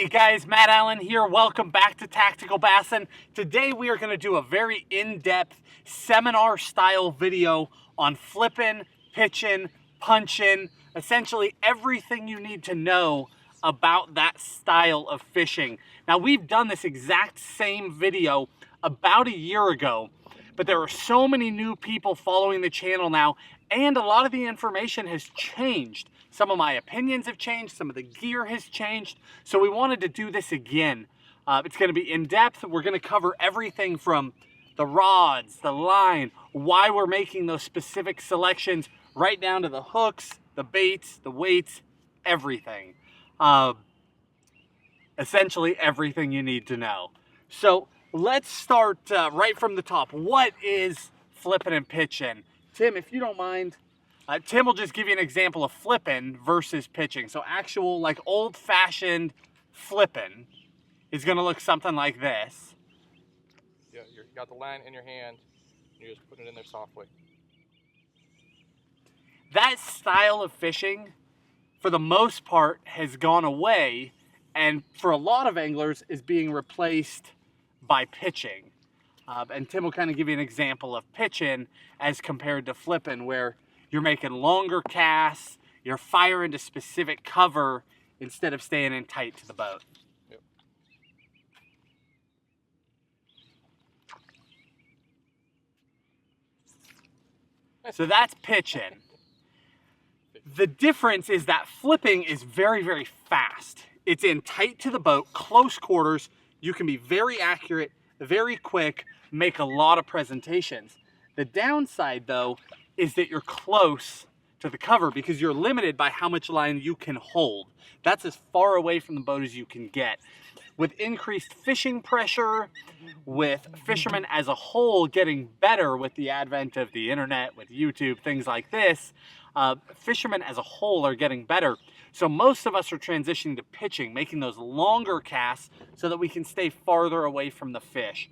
guys, Matt Allen here. Welcome back to Tactical Bassin. Today we are going to do a very in-depth seminar style video on flipping, pitching, punching, essentially everything you need to know about that style of fishing. Now we've done this exact same video about a year ago, but there are so many new people following the channel now, and a lot of the information has changed. Some of my opinions have changed, some of the gear has changed, so we wanted to do this again. It's going to be in depth. We're going to cover everything from the rods, the line, why we're making those specific selections, right down to the hooks, the baits, the weights, everything. Essentially everything you need to know. So let's start right from the top. What is flipping and pitching? Tim, if you don't mind, Tim will just give you an example of flipping versus pitching. So actual, like old-fashioned flipping is going to look something like this. Yeah, you got the line in your hand, and you're just putting it in there softly. That style of fishing, for the most part, has gone away, and for a lot of anglers is being replaced by pitching. And Tim will kind of give you an example of pitching as compared to flipping, where you're making longer casts, you're firing to specific cover instead of staying in tight to the boat. Yep. So that's pitching. The difference is that flipping is very, very fast. It's in tight to the boat, close quarters. You can be very accurate, very quick, make a lot of presentations. The downside, though, is that you're close to the cover because you're limited by how much line you can hold. That's as far away from the boat as you can get. With increased fishing pressure, with fishermen as a whole getting better with the advent of the internet, with YouTube, things like this, fishermen as a whole are getting better. So most of us are transitioning to pitching, making those longer casts so that we can stay farther away from the fish.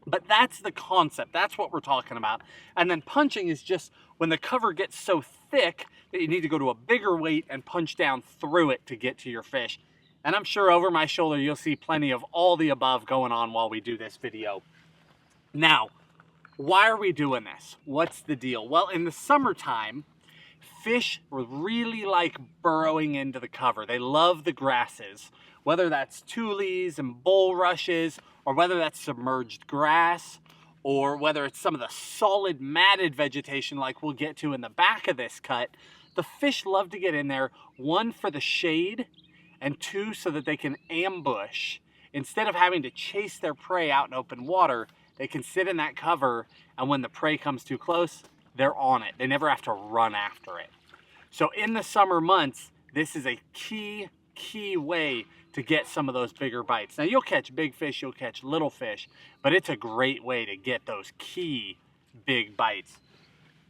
But that's the concept. That's what we're talking about. And then punching is just when the cover gets so thick that you need to go to a bigger weight and punch down through it to get to your fish. And I'm sure over my shoulder you'll see plenty of all the above going on while we do this video. Now, why are we doing this? What's the deal? Well, in the summertime, fish really like burrowing into the cover. They love the grasses, whether that's tules and bulrushes, or whether that's submerged grass, or whether it's some of the solid matted vegetation like we'll get to in the back of this cut. The fish love to get in there, one, for the shade, and two, so that they can ambush. Instead of having to chase their prey out in open water, they can sit in that cover, and when the prey comes too close, they're on it. They never have to run after it. So in the summer months, this is a key way to get some of those bigger bites. Now you'll catch big fish, you'll catch little fish, but it's a great way to get those key big bites.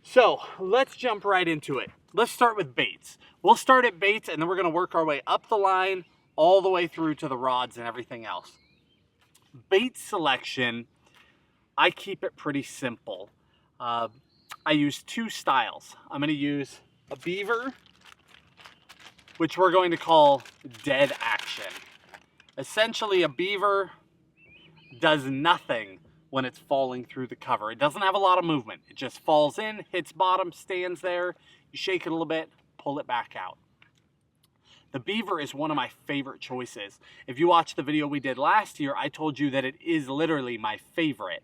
So let's jump right into it. Let's start with baits. We'll start at baits, and then we're gonna work our way up the line all the way through to the rods and everything else. Bait selection, I keep it pretty simple. I use two styles. I'm gonna use a beaver, which we're going to call dead action. Essentially, a beaver does nothing when it's falling through the cover. It doesn't have a lot of movement. It just falls in, hits bottom, stands there, you shake it a little bit, pull it back out. The beaver is one of my favorite choices. If you watched the video we did last year, I told you that it is literally my favorite.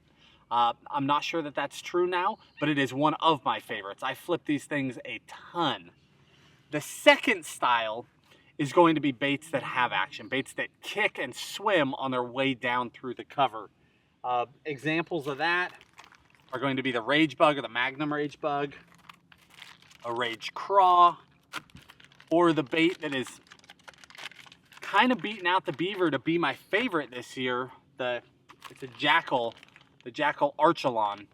I'm not sure that that's true now, but it is one of my favorites. I flip these things a ton. The second style is going to be baits that have action, baits that kick and swim on their way down through the cover. Examples of that are going to be the rage bug or the magnum rage bug, a rage craw, or the bait that is kind of beating out the beaver to be my favorite this year. It's a jackal, the jackal archelon.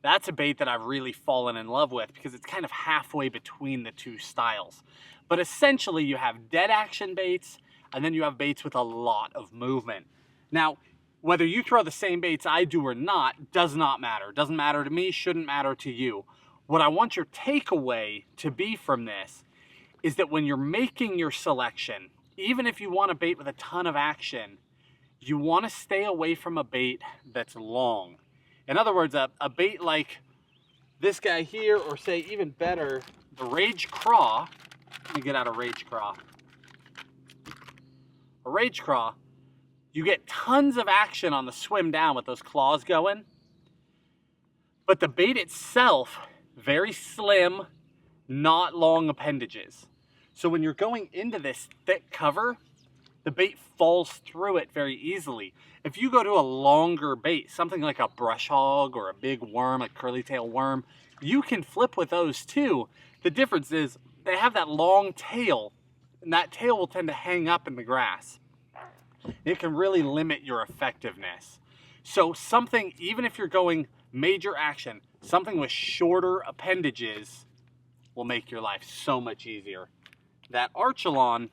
That's a bait that I've really fallen in love with because it's kind of halfway between the two styles. But essentially you have dead action baits, and then you have baits with a lot of movement. Now, whether you throw the same baits I do or not does not matter. Doesn't matter to me, shouldn't matter to you. What I want your takeaway to be from this is that when you're making your selection, even if you want a bait with a ton of action, you want to stay away from a bait that's long. In other words, a bait like this guy here, or say even better, the Rage Craw. Let me get out a Rage Craw. A Rage Craw, you get tons of action on the swim down with those claws going, but the bait itself, very slim, not long appendages. So when you're going into this thick cover, the bait falls through it very easily. If you go to a longer bait, something like a brush hog or a big worm, a curly tail worm, you can flip with those too. The difference is they have that long tail, and that tail will tend to hang up in the grass. It can really limit your effectiveness. So something, even if you're going major action, something with shorter appendages will make your life so much easier. That Archelon,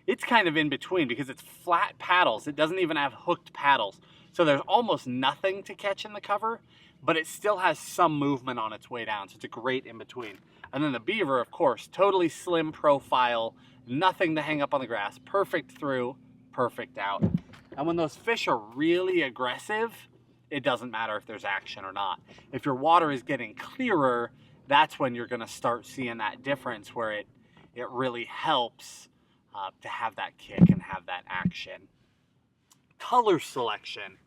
it's kind of in between because it's flat paddles. It doesn't even have hooked paddles. So there's almost nothing to catch in the cover, but it still has some movement on its way down. So it's a great in between. And then the Beaver, of course, totally slim profile, nothing to hang up on the grass, perfect through, perfect out. And when those fish are really aggressive, it doesn't matter if there's action or not. If your water is getting clearer, that's when you're gonna start seeing that difference where it really helps to have that kick and have that action. Color selection,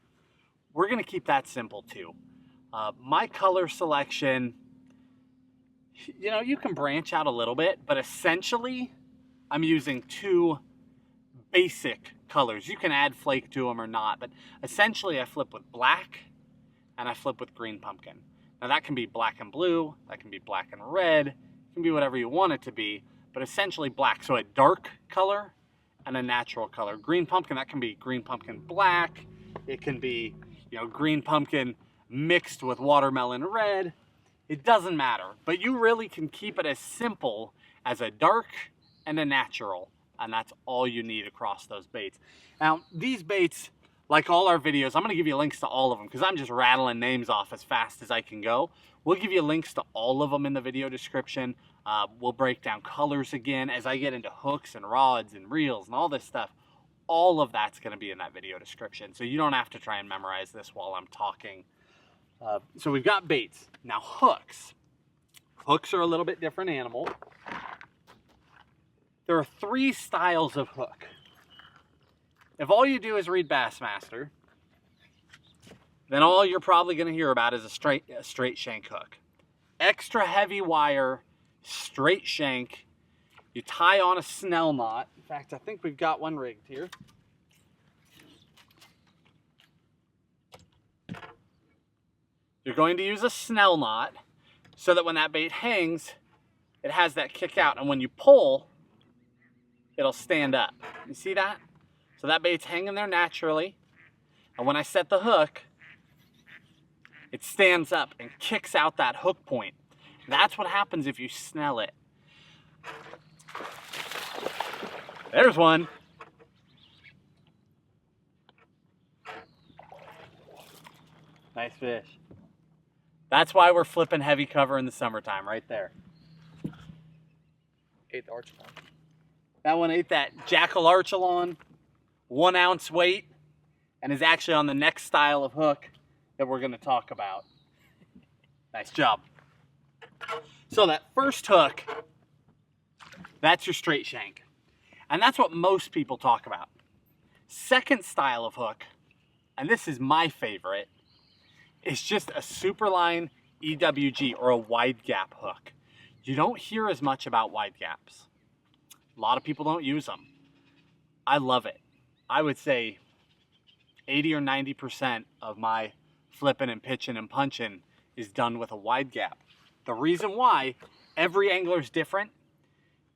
we're gonna keep that simple too. My color selection, you know, you can branch out a little bit, but essentially I'm using two basic colors. You can add flake to them or not, but essentially I flip with black and I flip with green pumpkin. Now that can be black and blue, that can be black and red, it can be whatever you want it to be, but essentially black. So a dark color and a natural color. Green pumpkin, that can be green pumpkin black, it can be, you know, green pumpkin mixed with watermelon red. It doesn't matter, but you really can keep it as simple as a dark and a natural, and that's all you need across those baits. Now, these baits, like all our videos, I'm gonna give you links to all of them because I'm just rattling names off as fast as I can go. We'll give you links to all of them in the video description. We'll break down colors again as I get into hooks and rods and reels and all this stuff. All of that's gonna be in that video description, so you don't have to try and memorize this while I'm talking. So we've got baits. Now hooks. Hooks are a little bit different animal. There are three styles of hook. If all you do is read Bassmaster, then all you're probably going to hear about is a straight shank hook. Extra heavy wire, straight shank. You tie on a snell knot. In fact, I think we've got one rigged here. You're going to use a snell knot so that when that bait hangs, it has that kick out. And when you pull, it'll stand up. You see that? So that bait's hanging there naturally. And when I set the hook, it stands up and kicks out that hook point. That's what happens if you snell it. There's one. Nice fish. That's why we're flipping heavy cover in the summertime, right there. Ate the Archelon. That one ate that Jackal Archelon, 1 ounce weight, and is actually on the next style of hook that we're going to talk about. Nice job. So that first hook, that's your straight shank. And that's what most people talk about. Second style of hook, and this is my favorite, is just a Superline EWG or a wide gap hook. You don't hear as much about wide gaps. A lot of people don't use them. I love it. I would say 80 or 90% of my flipping and pitching and punching is done with a wide gap. The reason why, every angler is different.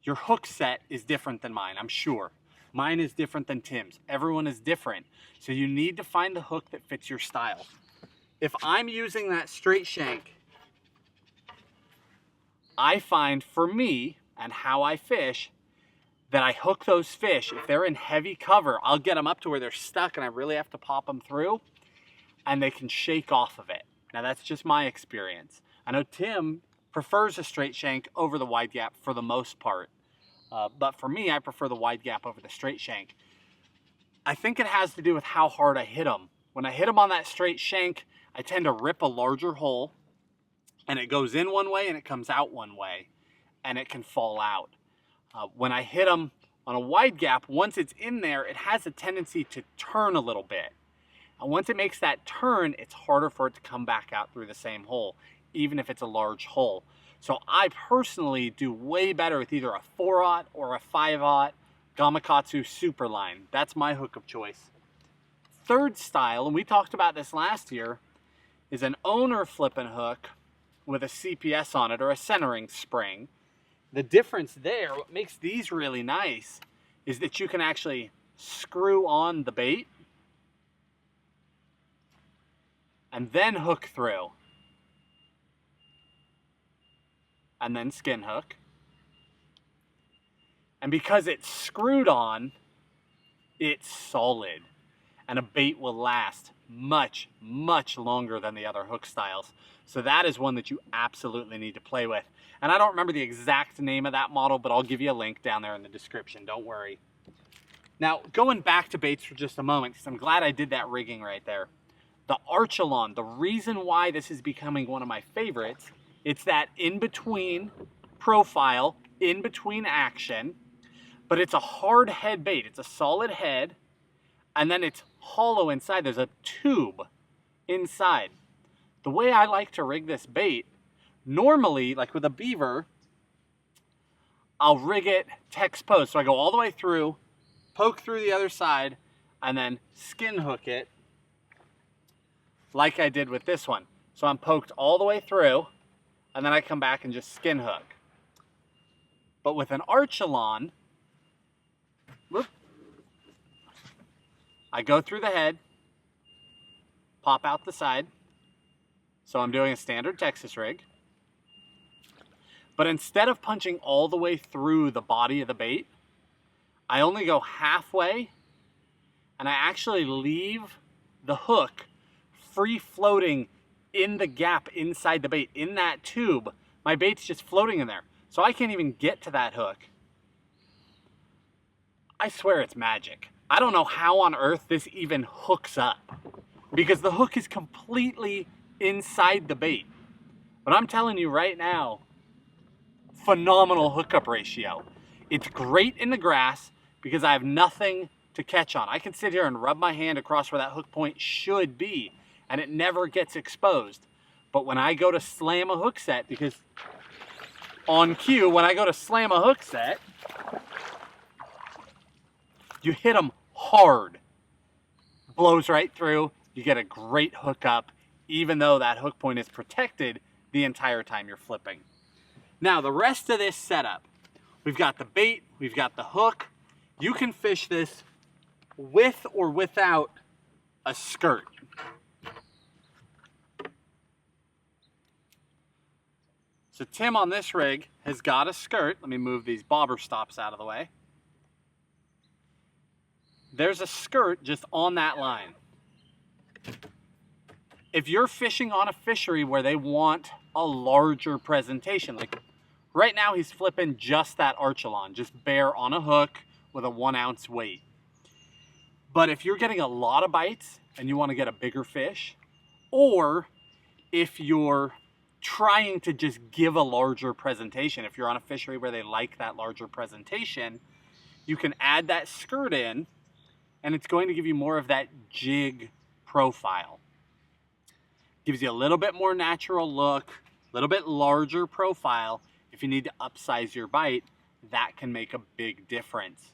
Your hook set is different than mine, I'm sure. Mine is different than Tim's. Everyone is different. So you need to find the hook that fits your style. If I'm using that straight shank, I find for me and how I fish that I hook those fish. If they're in heavy cover, I'll get them up to where they're stuck and I really have to pop them through and they can shake off of it. Now that's just my experience. I know Tim prefers a straight shank over the wide gap for the most part. But for me, I prefer the wide gap over the straight shank. I think it has to do with how hard I hit them. When I hit them on that straight shank, I tend to rip a larger hole, and it goes in one way and it comes out one way, and it can fall out. When I hit them on a wide gap, once it's in there, it has a tendency to turn a little bit. And once it makes that turn, it's harder for it to come back out through the same hole, even if it's a large hole. So I personally do way better with either a 4/0 or a 5/0 Gamakatsu Superline. That's my hook of choice. Third style, and we talked about this last year, is an owner flipping hook with a CPS on it or a centering spring. The difference there, what makes these really nice, is that you can actually screw on the bait and then hook through. And then skin hook. And because it's screwed on, it's solid. And a bait will last much, much longer than the other hook styles. So that is one that you absolutely need to play with. And I don't remember the exact name of that model, but I'll give you a link down there in the description, don't worry. Now, going back to baits for just a moment, because I'm glad I did that rigging right there. The Archelon, the reason why this is becoming one of my favorites, it's that in-between profile, in-between action, but it's a hard head bait. It's a solid head, and then it's hollow inside. There's a tube inside. The way I like to rig this bait, normally, like with a beaver, I'll rig it text post. So I go all the way through, poke through the other side, and then skin hook it like I did with this one. So I'm poked all the way through, and then I come back and just skin hook. But with an Archelon, whoop, I go through the head, pop out the side. So I'm doing a standard Texas rig. But instead of punching all the way through the body of the bait, I only go halfway, and I actually leave the hook free floating in the gap inside the bait, in that tube. My bait's just floating in there. So I can't even get to that hook. I swear it's magic. I don't know how on earth this even hooks up, because the hook is completely inside the bait. But I'm telling you right now, phenomenal hookup ratio. It's great in the grass because I have nothing to catch on. I can sit here and rub my hand across where that hook point should be, and it never gets exposed. But when I go to slam a hook set, because on cue, when I go to slam a hook set, you hit them hard. Blows right through. You get a great hookup, even though that hook point is protected the entire time you're flipping. Now, the rest of this setup, we've got the bait, we've got the hook. You can fish this with or without a skirt. So Tim on this rig has got a skirt. Let me move these bobber stops out of the way. There's a skirt just on that line. If you're fishing on a fishery where they want a larger presentation, like right now he's flipping just that Archelon, just bare on a hook with a 1 ounce weight. But if you're getting a lot of bites and you want to get a bigger fish, or if you're trying to just give a larger presentation, if you're on a fishery where they like that larger presentation, you can add that skirt in, and it's going to give you more of that jig profile. Gives you a little bit more natural look, a little bit larger profile. If you need to upsize your bite, that can make a big difference.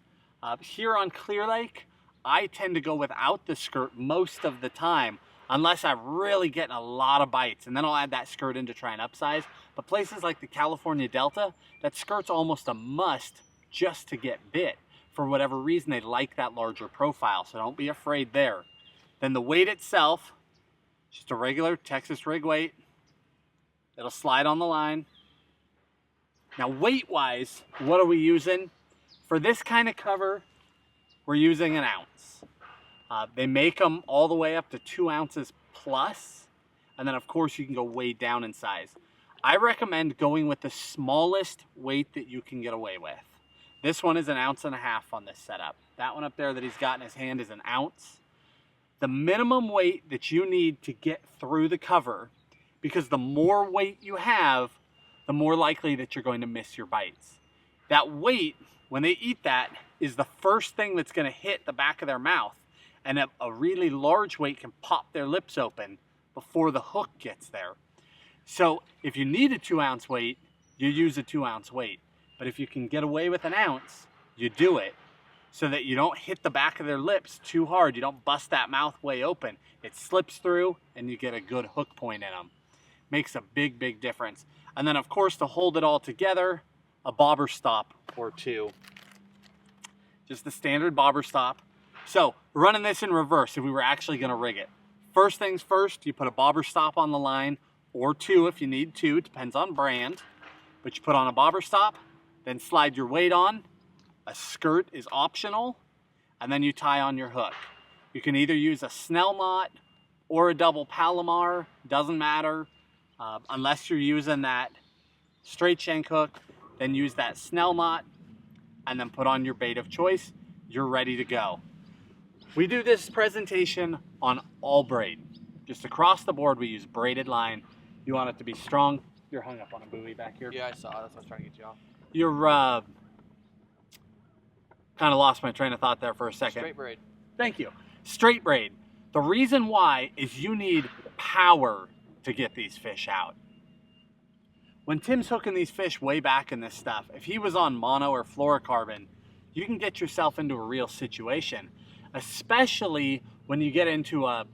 Here on Clear Lake, I tend to go without the skirt most of the time, unless I'm really getting a lot of bites, and then I'll add that skirt in to try and upsize. But places like the California Delta, that skirt's almost a must just to get bit. For whatever reason, they like that larger profile, so don't be afraid there. Then the weight itself, just a regular Texas rig weight. It'll slide on the line. Now weight-wise, what are we using? For this kind of cover, we're using 1 ounce. They make them all the way up to 2 ounces plus, and then of course you can go way down in size. I recommend going with the smallest weight that you can get away with. This one is 1.5 ounces on this setup. That one up there that he's got in his hand is 1 ounce. The minimum weight that you need to get through the cover, because the more weight you have, the more likely that you're going to miss your bites. That weight, when they eat that, is the first thing that's going to hit the back of their mouth, and a really large weight can pop their lips open before the hook gets there. So if you need a 2 ounce weight, you use a 2 ounce weight. But if you can get away with 1 ounce, you do it, so that you don't hit the back of their lips too hard. You don't bust that mouth way open. It slips through and you get a good hook point in them. Makes a big, big difference. And then of course, to hold it all together, a bobber stop or 2. Just the standard bobber stop. So running this in reverse, if we were actually gonna rig it. First things first, you put a bobber stop on the line, or 2 if you need 2, it depends on brand. But you put on a bobber stop, then slide your weight on. A skirt is optional, and then you tie on your hook. You can either use a snell knot or a double Palomar, doesn't matter. Unless you're using that straight shank hook, then use that snell knot and then put on your bait of choice. You're ready to go. We do this presentation on all braid. Just across the board, we use braided line. You want it to be strong. You're hung up on a buoy back here. Yeah, I saw. That's what I was trying to get you off. You're kind of lost my train of thought there for a second. Straight braid. Thank you. Straight braid. The reason why is you need power to get these fish out. When Tim's hooking these fish way back in this stuff, if he was on mono or fluorocarbon, you can get yourself into a real situation, especially when you get into a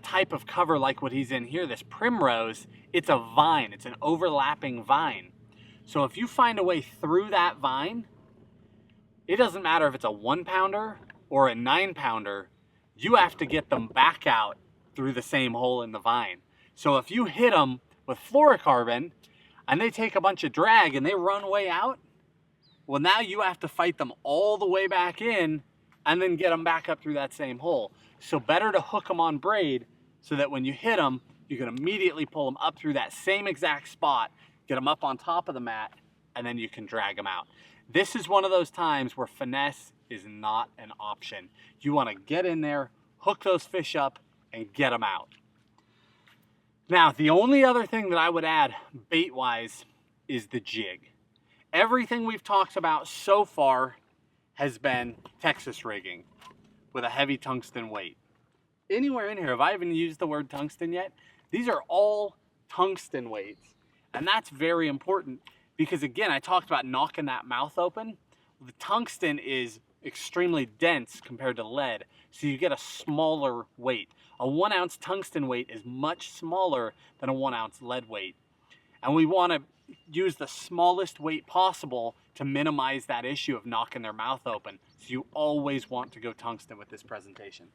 type of cover like what he's in here, this primrose. It's a vine. It's an overlapping vine. So if you find a way through that vine, it doesn't matter if it's a 1 pounder or a 9 pounder, you have to get them back out through the same hole in the vine. So if you hit them with fluorocarbon and they take a bunch of drag and they run way out, well, now you have to fight them all the way back in and then get them back up through that same hole. So better to hook them on braid so that when you hit them, you can immediately pull them up through that same exact spot, get them up on top of the mat, and then you can drag them out. This is one of those times where finesse is not an option. You want to get in there, hook those fish up, and get them out. Now, the only other thing that I would add bait-wise is the jig. Everything we've talked about so far has been Texas rigging with a heavy tungsten weight. Anywhere in here, have I even used the word tungsten yet? These are all tungsten weights, and that's very important. Because again, I talked about knocking that mouth open. The tungsten is extremely dense compared to lead, so you get a smaller weight. A 1 ounce tungsten weight is much smaller than a 1 ounce lead weight. And we want to use the smallest weight possible to minimize that issue of knocking their mouth open. So you always want to go tungsten with this presentation.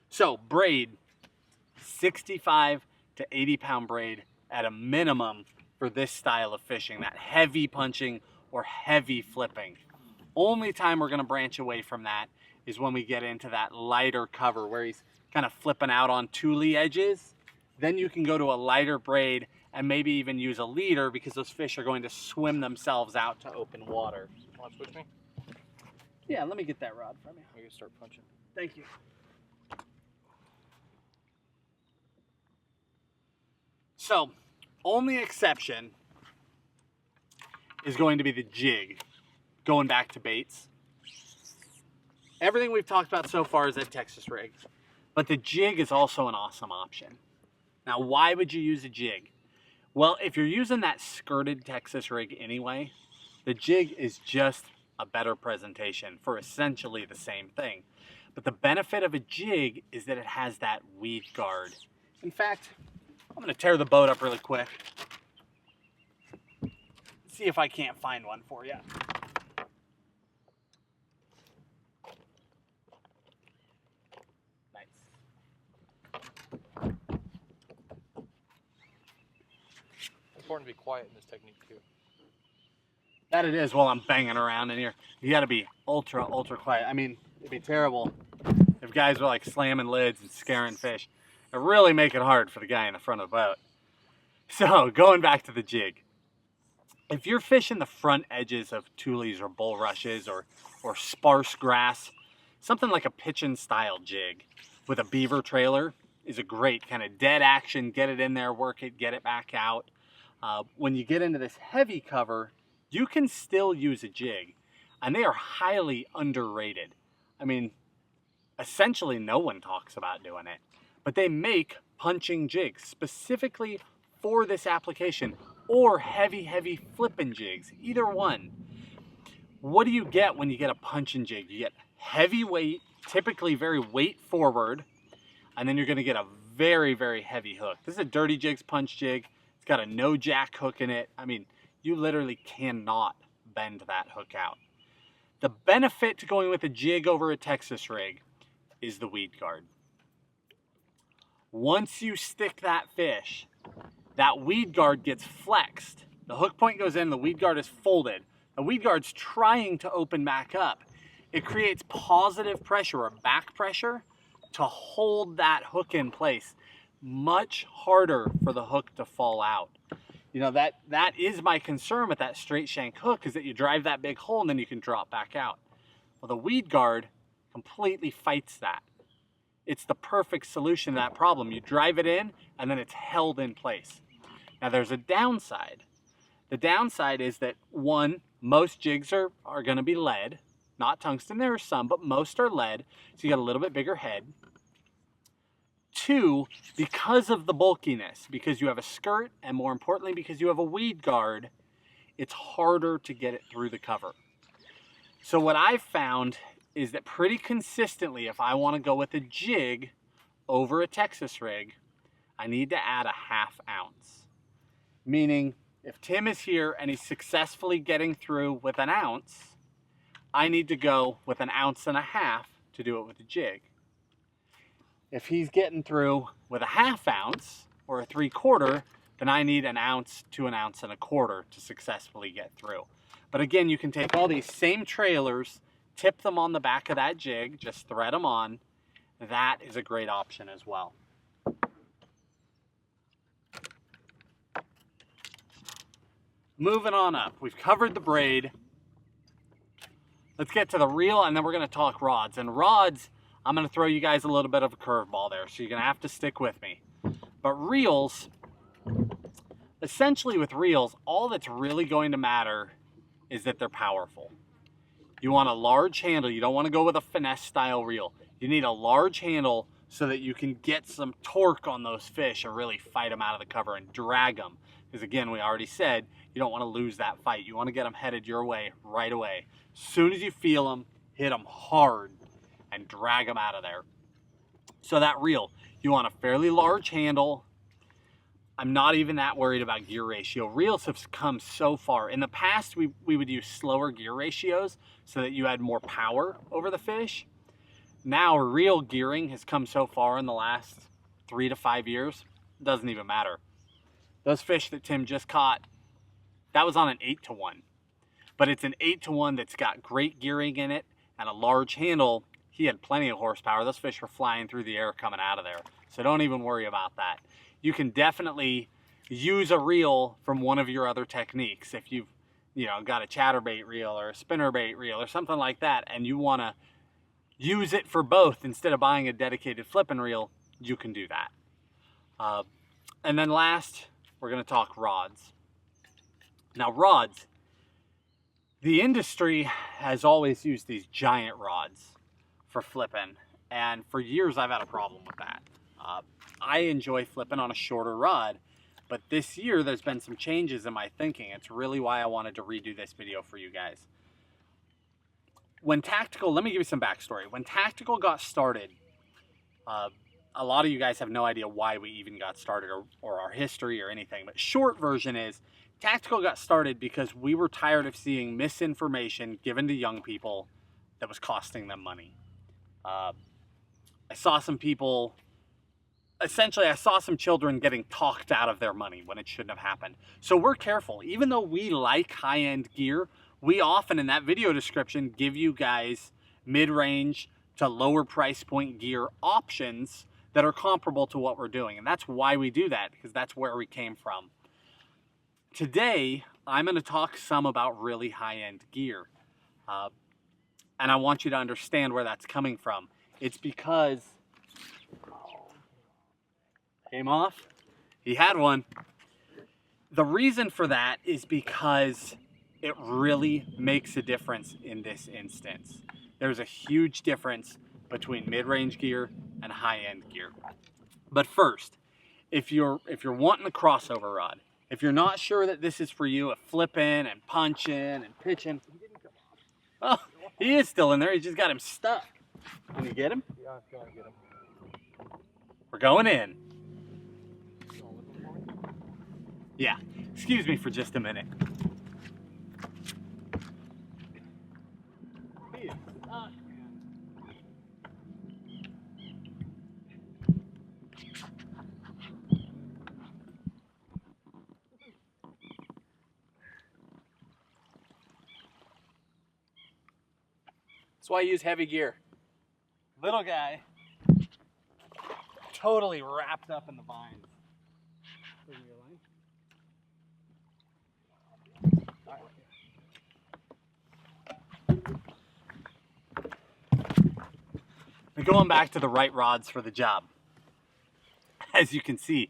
So braid, 65 to 80 pound braid at a minimum for this style of fishing, that heavy punching or heavy flipping. Only time we're gonna branch away from that is when we get into that lighter cover where he's kind of flipping out on tule edges. Then you can go to a lighter braid and maybe even use a leader because those fish are going to swim themselves out to open water. Want to switch me? Yeah, let me get that rod from you. We can start punching. Thank you. So, only exception is going to be the jig, going back to baits. Everything we've talked about so far is that Texas rig, but the jig is also an awesome option. Now, why would you use a jig? Well, if you're using that skirted Texas rig anyway, the jig is just a better presentation for essentially the same thing. But the benefit of a jig is that it has that weed guard. In fact, I'm gonna tear the boat up really quick. See if I can't find one for you. Nice. It's important to be quiet in this technique too. That it is while I'm banging around in here. You gotta be ultra, ultra quiet. I mean, it'd be terrible if guys were like slamming lids and scaring fish. It really make it hard for the guy in the front of the boat. So, going back to the jig. If you're fishing the front edges of tules or bulrushes or sparse grass, something like a pitchin' style jig with a beaver trailer is a great kind of dead action, get it in there, work it, get it back out. When you get into this heavy cover, you can still use a jig, and they are highly underrated. I mean, essentially no one talks about doing it, but they make punching jigs specifically for this application, or heavy flipping jigs, either one. What do you get when you get a punching jig? You get heavy weight, typically very weight forward, and then you're gonna get a very heavy hook. This is a Dirty Jigs punch jig. It's got a no jack hook in it. I mean, you literally cannot bend that hook out. The benefit to going with a jig over a Texas rig is the weed guard. Once you stick that fish, that weed guard gets flexed. The hook point goes in, the weed guard is folded. The weed guard's trying to open back up. It creates positive pressure or back pressure to hold that hook in place. Much harder for the hook to fall out. You know, that is my concern with that straight shank hook, is that you drive that big hole and then you can drop back out. Well, the weed guard completely fights that. It's the perfect solution to that problem. You drive it in and then it's held in place. Now there's a downside. The downside is that, one, most jigs are going to be lead, not tungsten. There are some, but most are lead, so you got a little bit bigger head. Two, because of the bulkiness, because you have a skirt, and more importantly, because you have a weed guard, it's harder to get it through the cover. So what I've found is that pretty consistently, if I want to go with a jig over a Texas rig, I need to add a 1/2 ounce. Meaning, if Tim is here and he's successfully getting through with 1 ounce, I need to go with 1.5 ounces to do it with a jig. If he's getting through with a 1/2 ounce or a 3/4, then I need 1 ounce to 1.25 ounces to successfully get through. But again, you can take all these same trailers, tip them on the back of that jig, just thread them on. That is a great option as well. Moving on up, we've covered the braid. Let's get to the reel, and then we're going to talk rods. And rods, I'm going to throw you guys a little bit of a curveball there, so you're going to have to stick with me. But reels, essentially with reels, all that's really going to matter is that they're powerful. You want a large handle. You don't want to go with a finesse style reel. You need a large handle so that you can get some torque on those fish and really fight them out of the cover and drag them. Because again, we already said, you don't want to lose that fight. You want to get them headed your way right away. As soon as you feel them, hit them hard and drag them out of there. So that reel, you want a fairly large handle. I'm not even that worried about gear ratio. Reels have come so far. In the past, we would use slower gear ratios so that you had more power over the fish. Now, reel gearing has come so far in the last 3 to 5 years, it doesn't even matter. Those fish that Tim just caught, that was on an 8-to-1. But it's an 8-to-1 that's got great gearing in it and a large handle. He had plenty of horsepower. Those fish were flying through the air coming out of there. So don't even worry about that. You can definitely use a reel from one of your other techniques. If you've got a chatterbait reel or a spinnerbait reel or something like that, and you want to use it for both instead of buying a dedicated flipping reel, you can do that. And then last, we're going to talk rods. Now rods, the industry has always used these giant rods for flipping, and for years I've had a problem with that. I enjoy flipping on a shorter rod, but this year there's been some changes in my thinking. It's really why I wanted to redo this video for you guys. When Tactical, let me give you some backstory. When Tactical got started, a lot of you guys have no idea why we even got started or our history or anything, but short version is Tactical got started because we were tired of seeing misinformation given to young people that was costing them money. I saw some people, essentially I saw some children getting talked out of their money when it shouldn't have happened. So we're careful. Even though we like high-end gear, we often in that video description give you guys mid-range to lower price point gear options that are comparable to what we're doing. And that's why we do that, because that's where we came from. Today, I'm going to talk some about really high-end gear. And I want you to understand where that's coming from. It's because... Came off? He had one. The reason for that is because it really makes a difference in this instance. There's a huge difference between mid-range gear and high-end gear. But first, if you're wanting a crossover rod, if you're not sure that this is for you, a flipping and punching and pitching. Oh, he is still in there. He just got him stuck. Can you get him? Yeah, I'm gonna get him. We're going in. Yeah, excuse me for just a minute. He is stuck, man. That's why I use heavy gear. Little guy, totally wrapped up in the vines. And going back to the right rods for the job. As you can see,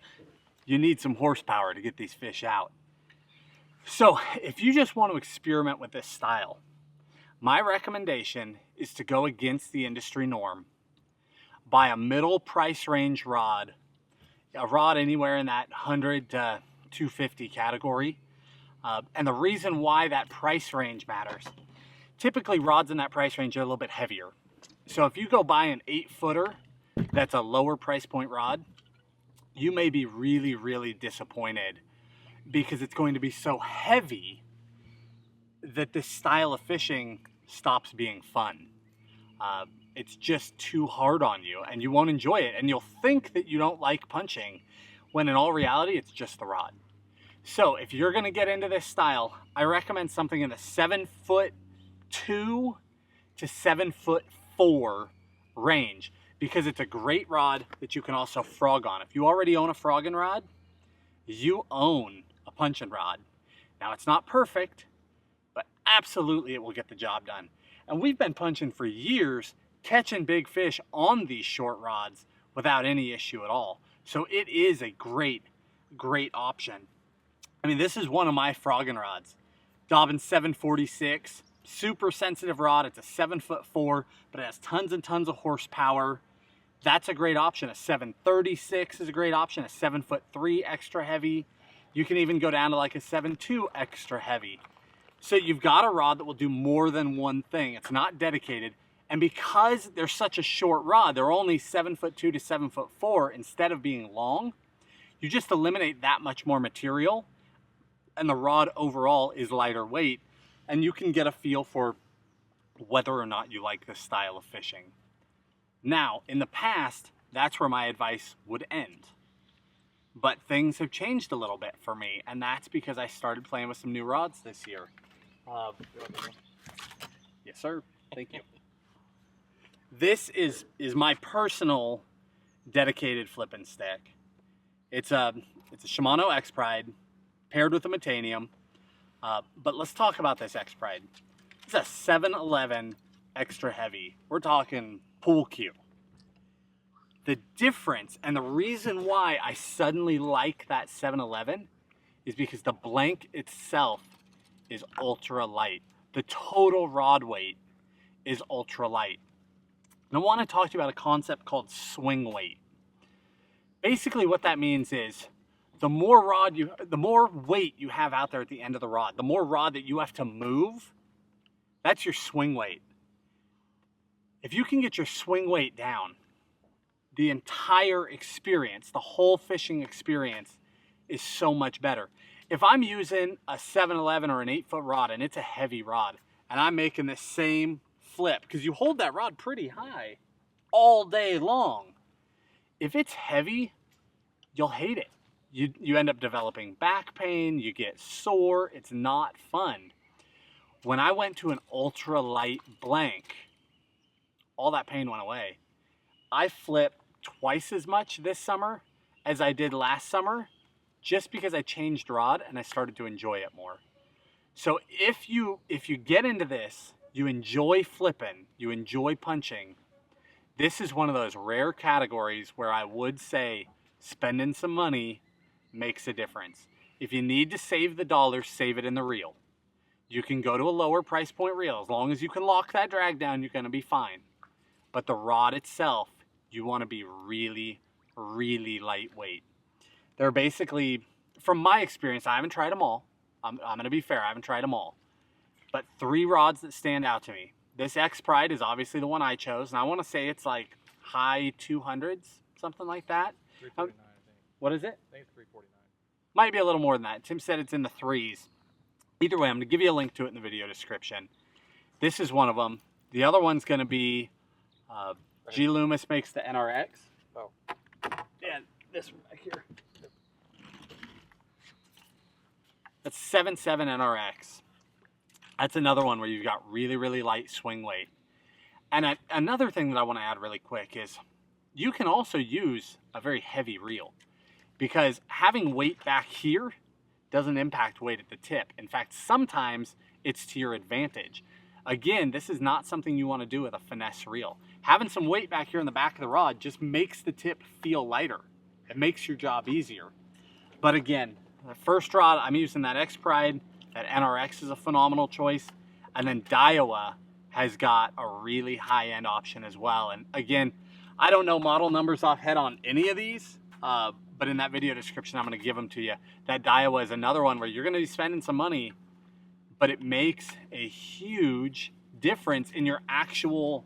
you need some horsepower to get these fish out. So if you just want to experiment with this style, my recommendation is to go against the industry norm. Buy a middle price range rod, a rod anywhere in that 100 to 250 category. And the reason why that price range matters, typically rods in that price range are a little bit heavier. So if you go buy an 8-footer that's a lower price point rod, you may be really, really disappointed because it's going to be so heavy that this style of fishing stops being fun. It's just too hard on you and you won't enjoy it. And you'll think that you don't like punching when in all reality, it's just the rod. So if you're gonna get into this style, I recommend something in the 7'2" to 7'4" range because it's a great rod that you can also frog on. If you already own a frogging rod, you own a punching rod. Now it's not perfect, but absolutely it will get the job done. And we've been punching for years, catching big fish on these short rods without any issue at all. So it is a great, great option. I mean, this is one of my frogging rods. Dobbin 746, super sensitive rod. It's a 7'4", but it has tons and tons of horsepower. That's a great option. A 736 is a great option. A 7'3" extra heavy. You can even go down to like a 7'2" extra heavy. So you've got a rod that will do more than one thing. It's not dedicated. And because they're such a short rod, they're only 7'2" to 7'4" instead of being long, you just eliminate that much more material and the rod overall is lighter weight and you can get a feel for whether or not you like this style of fishing. Now, in the past, that's where my advice would end. But things have changed a little bit for me, and that's because I started playing with some new rods this year. Yes, sir. Thank you. This is my personal dedicated flipping stick. It's a Shimano X-Pride paired with a Metanium. But let's talk about this X-Pride. It's a 711 extra heavy. We're talking pool cue. The difference and the reason why I suddenly like that 711 is because the blank itself is ultra light. The total rod weight is ultra light. And I want to talk to you about a concept called swing weight. Basically what that means is the more weight you have out there at the end of the rod, the more rod that you have to move, that's your swing weight. If you can get your swing weight down, the entire experience, the whole fishing experience is so much better. If I'm using a 711 or an 8-foot rod and it's a heavy rod and I'm making the same flip, because you hold that rod pretty high all day long. If it's heavy, you'll hate it. You end up developing back pain, you get sore, it's not fun. When I went to an ultra light blank, all that pain went away. I flipped twice as much this summer as I did last summer just because I changed rod and I started to enjoy it more. So if you get into this, you enjoy flipping, you enjoy punching, this is one of those rare categories where I would say spending some money makes a difference. If you need to save the dollar, save it in the reel. You can go to a lower price point reel. As long as you can lock that drag down, you're going to be fine. But the rod itself, you want to be really, really lightweight. They're basically, from my experience, I haven't tried them all. I'm going to be fair, I haven't tried them all. But 3 rods that stand out to me. This X Pride is obviously the one I chose, and I want to say it's like high 200s, something like that. 349, I think. What is it? I think it's 349. Might be a little more than that. Tim said it's in the 3s. Either way, I'm going to give you a link to it in the video description. This is one of them. The other one's going to be G. Loomis makes the NRX. Oh. Yeah, this one back here. That's 7.7 NRX. That's another one where you've got really, really light swing weight. And another thing that I want to add really quick is you can also use a very heavy reel, because having weight back here doesn't impact weight at the tip. In fact, sometimes it's to your advantage. Again, this is not something you want to do with a finesse reel. Having some weight back here in the back of the rod just makes the tip feel lighter. It makes your job easier. But again, the first rod, I'm using that X Pride. That NRX is a phenomenal choice. And then Daiwa has got a really high-end option as well. And again, I don't know model numbers offhand on any of these, but in that video description, I'm going to give them to you. That Daiwa is another one where you're going to be spending some money, but it makes a huge difference in your actual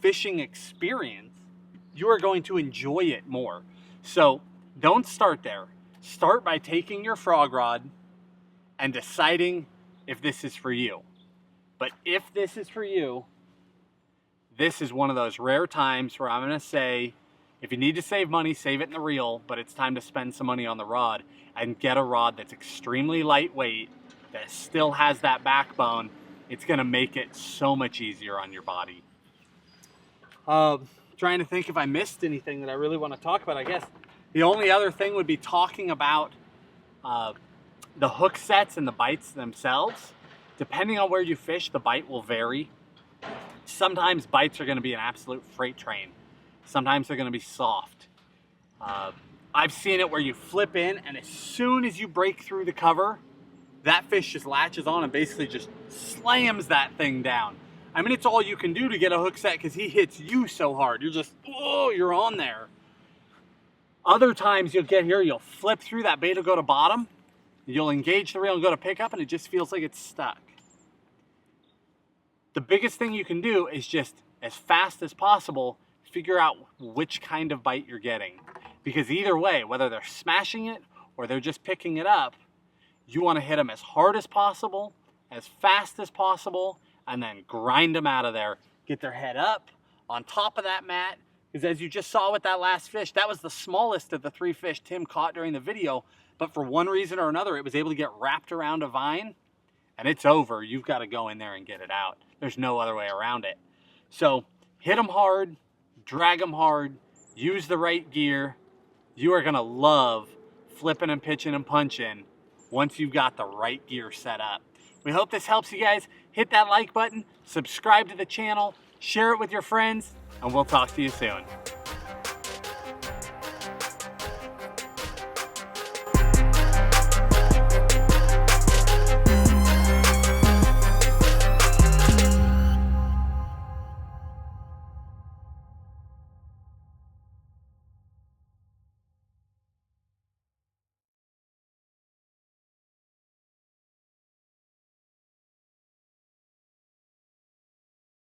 fishing experience. You are going to enjoy it more. So don't start there. Start by taking your frog rod and deciding if this is for you. But if this is for you, this is one of those rare times where I'm going to say, if you need to save money, save it in the reel, but it's time to spend some money on the rod and get a rod that's extremely lightweight, that still has that backbone. It's going to make it so much easier on your body. Trying to think if I missed anything that I really want to talk about. I guess the only other thing would be talking about the hook sets and the bites themselves. Depending on where you fish, the bite will vary. Sometimes bites are going to be an absolute freight train. Sometimes they're going to be soft. I've seen it where you flip in, and as soon as you break through the cover, that fish just latches on and basically just slams that thing down. I mean, it's all you can do to get a hook set because he hits you so hard. You're just, oh, you're on there. Other times you'll get here, you'll flip through, that bait will go to bottom, you'll engage the reel and go to pick up, and it just feels like it's stuck. The biggest thing you can do is just, as fast as possible, figure out which kind of bite you're getting. Because either way, whether they're smashing it or they're just picking it up, you want to hit them as hard as possible, as fast as possible, and then grind them out of there. Get their head up on top of that mat. Because as you just saw with that last fish, that was the smallest of the 3 fish Tim caught during the video. But for one reason or another, it was able to get wrapped around a vine, and it's over. You've got to go in there and get it out. There's no other way around it. So hit them hard, drag them hard, use the right gear. You are going to love flipping and pitching and punching once you've got the right gear set up. We hope this helps you guys. Hit that like button, subscribe to the channel, share it with your friends, and we'll talk to you soon.